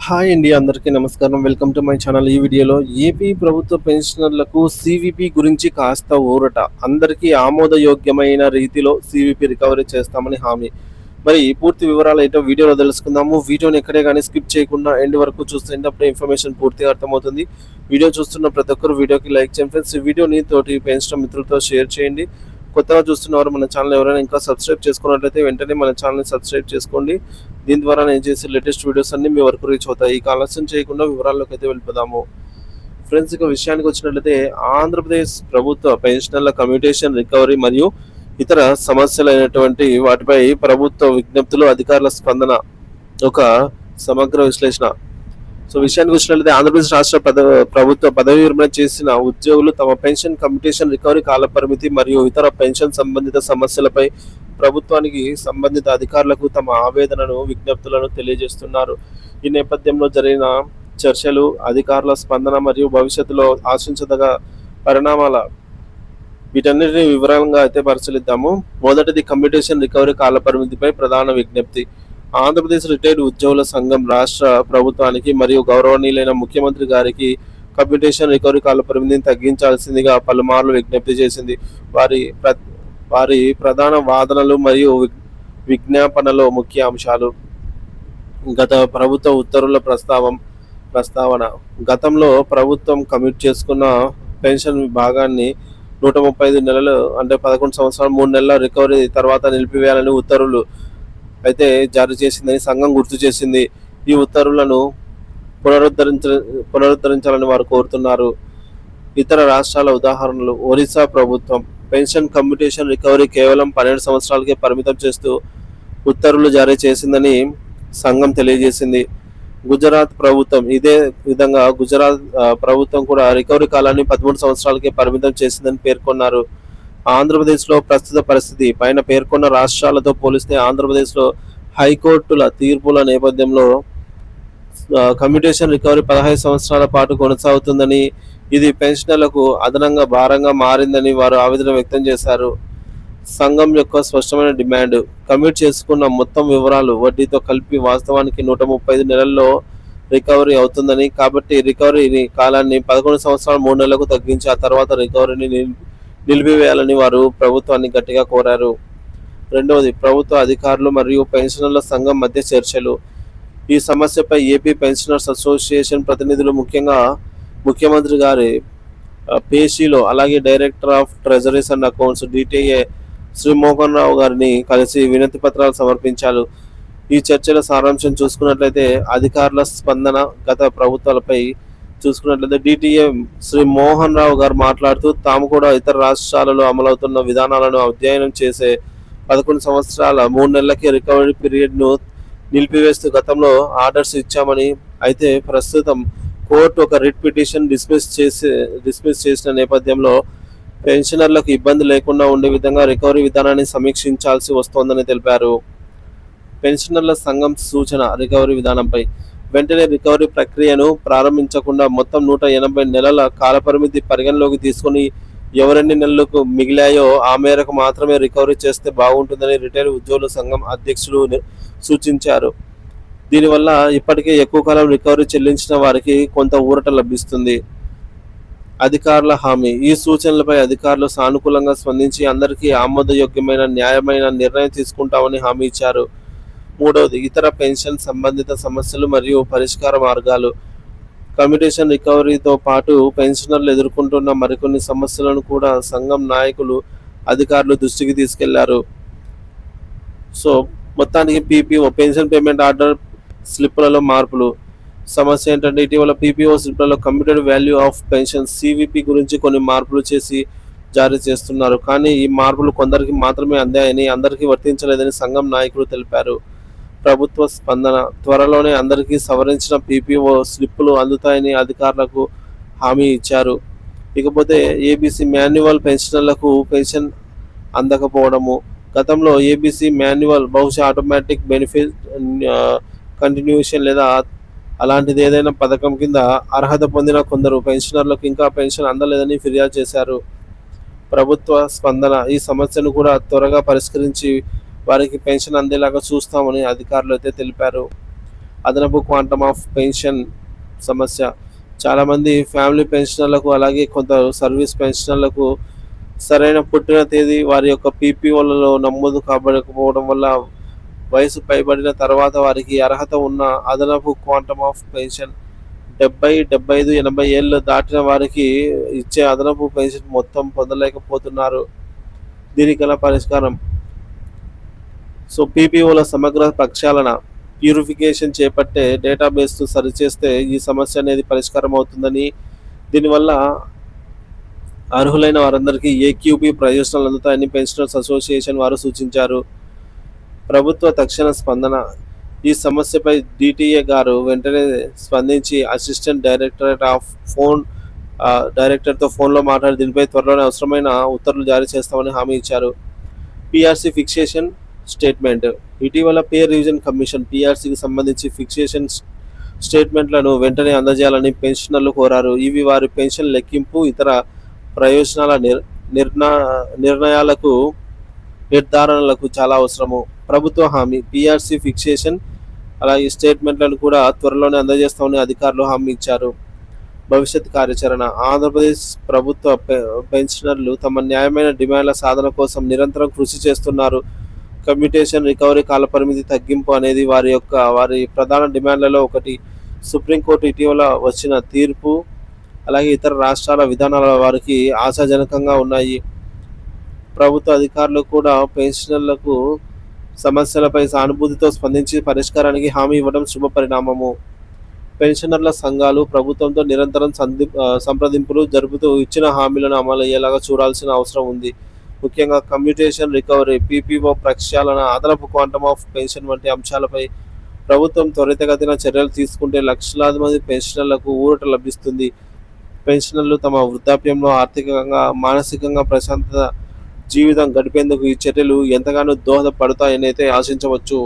Hi అండి, అందరికీ నమస్కారం. Welcome to my channel. ఈ వీడియోలో ఏపీ ప్రభుత్వ పెన్షనర్లకు సివిపి గురించి కాస్త ఊరట. అందరికీ ఆమోదయోగ్యమైన రీతిలో సివిపి రికవరీ చేస్తామని హామీ. మరి ఈ పూర్తి వివరాలు ఏంటో వీడియోలో తెలుసుకుందాము. వీడియోని ఎక్కడే కానీ స్కిప్ చేయకుండా ఎండ్ వరకు చూస్తుంటే అప్పుడే ఇన్ఫర్మేషన్ పూర్తిగా అర్థమవుతుంది. వీడియో చూస్తున్న ప్రతి ఒక్కరు వీడియోకి లైక్ చేయండి ఫ్రెండ్స్. ఈ వీడియోని తోటి పెన్షనర్ మిత్రులతో షేర్ చేయండి. కొత్తగా చూస్తున్నవారు మన ఛానల్ ఎవరైనా ఇంకా సబ్స్క్రైబ్ చేసుకున్నట్లయితే వెంటనే మన ఛానల్ని సబ్స్క్రైబ్ చేసుకోండి. దీని ద్వారా నేను చేసే లేటెస్ట్ వీడియోస్ అన్ని మీ వరకు రీచ్ అవుతాయి. ఇక ఆలస్యం చేయకుండా వివరాల్లోకి అయితే వెళ్ళిపోదాము. ఫ్రెండ్స్, ఇక విషయానికి వచ్చినట్లయితే ఆంధ్రప్రదేశ్ ప్రభుత్వ పెన్షనర్ల కమ్యూటేషన్ రికవరీ మరియు ఇతర సమస్యలైనటువంటి వాటిపై ప్రభుత్వ విజ్ఞప్తులు, అధికారుల స్పందన, ఒక సమగ్ర విశ్లేషణ. విషయానికి వచ్చినట్లయితే ఆంధ్రప్రదేశ్ రాష్ట్ర ప్రభుత్వ పదవి విరమణ చేసిన ఉద్యోగులు తమ పెన్షన్ కమ్యూటేషన్ రికవరీ కాలపరిమితి మరియు ఇతర పెన్షన్ సంబంధిత సమస్యలపై ప్రభుత్వానికి సంబంధిత అధికారులకు తమ ఆవేదనను, విజ్ఞప్తులను తెలియజేస్తున్నారు. ఈ నేపథ్యంలో జరిగిన చర్చలు, అధికారుల స్పందన మరియు భవిష్యత్తులో ఆశించదగ పరిణామాల వీటన్నిటిని వివరంగా అయితే పరిశీలిద్దాము. మొదటిది కమ్యూటేషన్ రికవరీ కాలపరిమితిపై ప్రధాన విజ్ఞప్తి. ఆంధ్రప్రదేశ్ రిటైర్డ్ ఉద్యోగుల సంఘం రాష్ట్ర ప్రభుత్వానికి మరియు గౌరవనీయులైన ముఖ్యమంత్రి గారికి కమ్యూటేషన్ రికవరీ కాలపరిమితిని తగ్గించాల్సిందిగా పలుమార్లు విజ్ఞప్తి చేసింది. వారి ప్రధాన వాదనలు మరియు విజ్ఞాపనలో ముఖ్య అంశాలు. గత ప్రభుత్వ ఉత్తర్వుల ప్రస్తావన. గతంలో ప్రభుత్వం కమిట్ చేసుకున్న పెన్షన్ విభాగాన్ని 135 నెలలు అంటే 11 సంవత్సరాలు 3 నెలల రికవరీ తర్వాత నిలిపివేయాలని ఉత్తర్వులు అయితే జారీ చేసిందని సంఘం గుర్తు చేసింది. ఈ ఉత్తర్వులను పునరుద్ధరించాలని వారు కోరుతున్నారు. ఇతర రాష్ట్రాల ఉదాహరణలు. ఒరిస్సా ప్రభుత్వం పెన్షన్ కమ్యూటేషన్ రికవరీ కేవలం 12 సంవత్సరాలకే పరిమితం చేస్తూ ఉత్తర్వులు జారీ చేసిందని సంఘం తెలియజేసింది. గుజరాత్ ప్రభుత్వం ఇదే విధంగా ప్రభుత్వం కూడా రికవరీ కాలాన్ని 13 సంవత్సరాలకే పరిమితం చేసిందని పేర్కొన్నారు. ఆంధ్రప్రదేశ్లో ప్రస్తుత పరిస్థితి పైన పేర్కొన్న రాష్ట్రాలతో పోలిస్తే ఆంధ్రప్రదేశ్లో హైకోర్టుల తీర్పుల నేపథ్యంలో కమ్యూటేషన్ రికవరీ 15 సంవత్సరాల పాటు కొనసాగుతుందని, ఇది పెన్షనర్లకు అదనంగా భారంగా మారిందని వారు ఆవేదన వ్యక్తం చేశారు. సంఘం యొక్క స్పష్టమైన డిమాండ్. కమిట్ చేసుకున్న మొత్తం వివరాలు వడ్డీతో కలిపి వాస్తవానికి 135 నెలల్లో రికవరీ అవుతుందని, కాబట్టి రికవరీ కాలాన్ని 11 సంవత్సరాలు 3 నెలలకు తగ్గించి ఆ తర్వాత రికవరీని నిలిపివేయాలని వారు ప్రభుత్వాన్ని గట్టిగా కోరారు. రెండవది, ప్రభుత్వ అధికారులు మరియు పెన్షనర్ల సంఘం మధ్య చర్చలు. ఈ సమస్యపై ఏపీ పెన్షనర్స్ అసోసియేషన్ ప్రతినిధులు ముఖ్యంగా ముఖ్యమంత్రి గారి పేషీలో, అలాగే director of treasuries and accounts DTA Shri Mohan Rao గారిని కలిసి వినతి పత్రాలు సమర్పించారు. ఈ చర్చల సారాంశం చూసుకున్నట్లయితే అధికారుల స్పందన. గత ప్రభుత్వాలపై చూసుకున్నట్లయితే డిటిఏ శ్రీ మోహన్ రావు గారు మాట్లాడుతూ, తాము కూడా ఇతర రాష్ట్రాలలో అమలవుతున్న విధానాలను అధ్యయనం చేసే 11 సంవత్సరాల 3 నెలలకి రికవరీ పీరియడ్ను నిలిపివేస్తూ గతంలో ఆర్డర్స్ ఇచ్చామని, అయితే ప్రస్తుతం కోర్టు ఒక రిట్ పిటిషన్ డిస్మిస్ చేసిన నేపథ్యంలో పెన్షనర్లకు ఇబ్బంది లేకుండా ఉండే విధంగా రికవరీ విధానాన్ని సమీక్షించాల్సి వస్తోందని తెలిపారు. పెన్షనర్ల సంఘం సూచన. రికవరీ విధానంపై వెంటనే రికవరీ ప్రక్రియను ప్రారంభించకుండా మొత్తం 180 నెలల కాలపరిమితి పరిగణలోకి తీసుకుని ఎవరెన్ని నెలలకు మిగిలాయో ఆ మేరకు మాత్రమే రికవరీ చేస్తే బాగుంటుందని రిటైర్ ఉద్యోగుల సంఘం అధ్యక్షులు సూచించారు. దీనివల్ల ఇప్పటికే ఎక్కువ కాలం రికవరీ చెల్లించిన వారికి కొంత ఊరట లభిస్తుంది. అధికారుల హామీ. ఈ సూచనలపై అధికారులు సానుకూలంగా స్పందించి అందరికీ ఆమోదయోగ్యమైన న్యాయమైన నిర్ణయం తీసుకుంటామని హామీ ఇచ్చారు. మూడవది, ఇతర పెన్షన్ సంబంధిత సమస్యలు మరియు పరిష్కార మార్గాలు. కమ్యూటేషన్ రికవరీతో పాటు పెన్షనర్లు ఎదుర్కొంటున్న మరికొన్ని సమస్యలను కూడా సంఘం నాయకులు అధికారులు దృష్టికి తీసుకెళ్లారు. మొత్తానికి పీపీఓ పెన్షన్ పేమెంట్ ఆర్డర్ స్లిప్లలో మార్పులు. సమస్య ఏంటంటే ఇటీవల పీపీఓ స్లిప్లలో commuted value of pension CVP గురించి కొన్ని మార్పులు చేసి జారీ చేస్తున్నారు. కానీ ఈ మార్పులు కొందరికి మాత్రమే అందాయని, అందరికీ వర్తించలేదని సంఘం నాయకులు తెలిపారు. ప్రభుత్వ స్పందన. త్వరలోనే అందరికీ సవరించిన పీపీఓ స్లిప్పులు అందుతాయని అధికారులకు హామీ ఇచ్చారు. ఇకపోతే ఏబీసీ మాన్యువల్ పెన్షనర్లకు పెన్షన్ అందకపోవడము. గతంలో ఏబీసీ మాన్యువల్ బహుశా ఆటోమేటిక్ బెనిఫిట్ కంటిన్యూషన్ లేదా అలాంటిది ఏదైనా పథకం కింద అర్హత పొందిన కొందరు పెన్షనర్లకు ఇంకా పెన్షన్ అందలేదని ఫిర్యాదు చేశారు. ప్రభుత్వ స్పందన. ఈ సమస్యను కూడా త్వరగా పరిష్కరించి వారికి పెన్షన్ అందేలాగా చూస్తామని అధికారులు అయితే తెలిపారు. అదనపు క్వాంటమ్ ఆఫ్ పెన్షన్ సమస్య. చాలామంది ఫ్యామిలీ పెన్షనర్లకు అలాగే కొంత సర్వీస్ పెన్షనర్లకు సరైన పుట్టిన తేదీ వారి యొక్క పీపీఓలలో నమోదు కాబడకపోవడం వల్ల వయసు పైబడిన తర్వాత వారికి అర్హత ఉన్న అదనపు క్వాంటమ్ ఆఫ్ పెన్షన్ 70, 75, 80 ఏళ్ళు దాటిన వారికి ఇచ్చే అదనపు పెన్షన్ మొత్తం పొందలేకపోతున్నారు. దీనికి గల పరిష్కారం పీపీఓల సమగ్ర ప్రక్షాళన, ప్యూరిఫికేషన్ చేపట్టే డేటాబేస్ సరిచేస్తే ఈ సమస్య అనేది పరిష్కారం అవుతుందని, దీనివల్ల అర్హులైన వారందరికీ ఏక్యూపీ ప్రయోజనాలు అందుతాయని పెన్షనర్స్ అసోసియేషన్ వారు సూచించారు. ప్రభుత్వ తక్షణ స్పందన. ఈ సమస్యపై డిటిఏ గారు వెంటనే స్పందించి అసిస్టెంట్ డైరెక్టర్తో ఫోన్లో మాట్లాడి దీనిపై త్వరలోనే అవసరమైన ఉత్తర్వులు జారీ చేస్తామని హామీ ఇచ్చారు. PRC fixation statement. ఇటీవల పే రివిజన్ కమిషన్ పిఆర్సీకి సంబంధించి ఫిక్సేషన్ స్టేట్మెంట్లను వెంటనే అందజేయాలని పెన్షనర్లు కోరారు. ఇవి వారి పెన్షన్ లెక్కింపు, ఇతర ప్రయోజనాల నిర్ణయాలకు నిర్ధారణలకు చాలా అవసరము. ప్రభుత్వ హామీ. పిఆర్సీ ఫిక్సేషన్ అలాగే స్టేట్మెంట్లను కూడా త్వరలోనే అందజేస్తామని అధికారులు హామీ ఇచ్చారు. భవిష్యత్ కార్యాచరణ. ఆంధ్రప్రదేశ్ ప్రభుత్వ పెన్షనర్లు తమ న్యాయమైన డిమాండ్ల సాధన కోసం నిరంతరం కృషి చేస్తున్నారు. కమ్యూటేషన్ రికవరీ కాలపరిమితి తగ్గింపు అనేది వారి ప్రధాన డిమాండ్లలో ఒకటి. సుప్రీంకోర్టు ఇటీవల వచ్చిన తీర్పు అలాగే ఇతర రాష్ట్రాల విధానాల వారికి ఆశాజనకంగా ఉన్నాయి. ప్రభుత్వ అధికారులు కూడా పెన్షనర్లకు సమస్యలపై సానుభూతితో స్పందించి పరిష్కారానికి హామీ ఇవ్వడం శుభపరిణామము. పెన్షనర్ల సంఘాలు ప్రభుత్వంతో నిరంతరం సంప్రదింపులు జరుపుతూ ఇచ్చిన హామీలను అమలు అయ్యేలాగా చూడాల్సిన అవసరం ఉంది. ముఖ్యంగా కమ్యూటేషన్ రికవరీ, పీపీఓ ప్రక్షాళన, అదనపు క్వాంటమ్ ఆఫ్ పెన్షన్ వంటి అంశాలపై ప్రభుత్వం త్వరితగతిన చర్యలు తీసుకుంటే లక్షలాది మంది పెన్షనర్లకు ఊరట లభిస్తుంది. పెన్షనర్లు తమ వృద్ధాప్యంలో ఆర్థికంగా, మానసికంగా ప్రశాంతత జీవితం గడిపేందుకు ఈ చర్యలు ఎంతగానో దోహదపడతాయని అయితే ఆశించవచ్చు.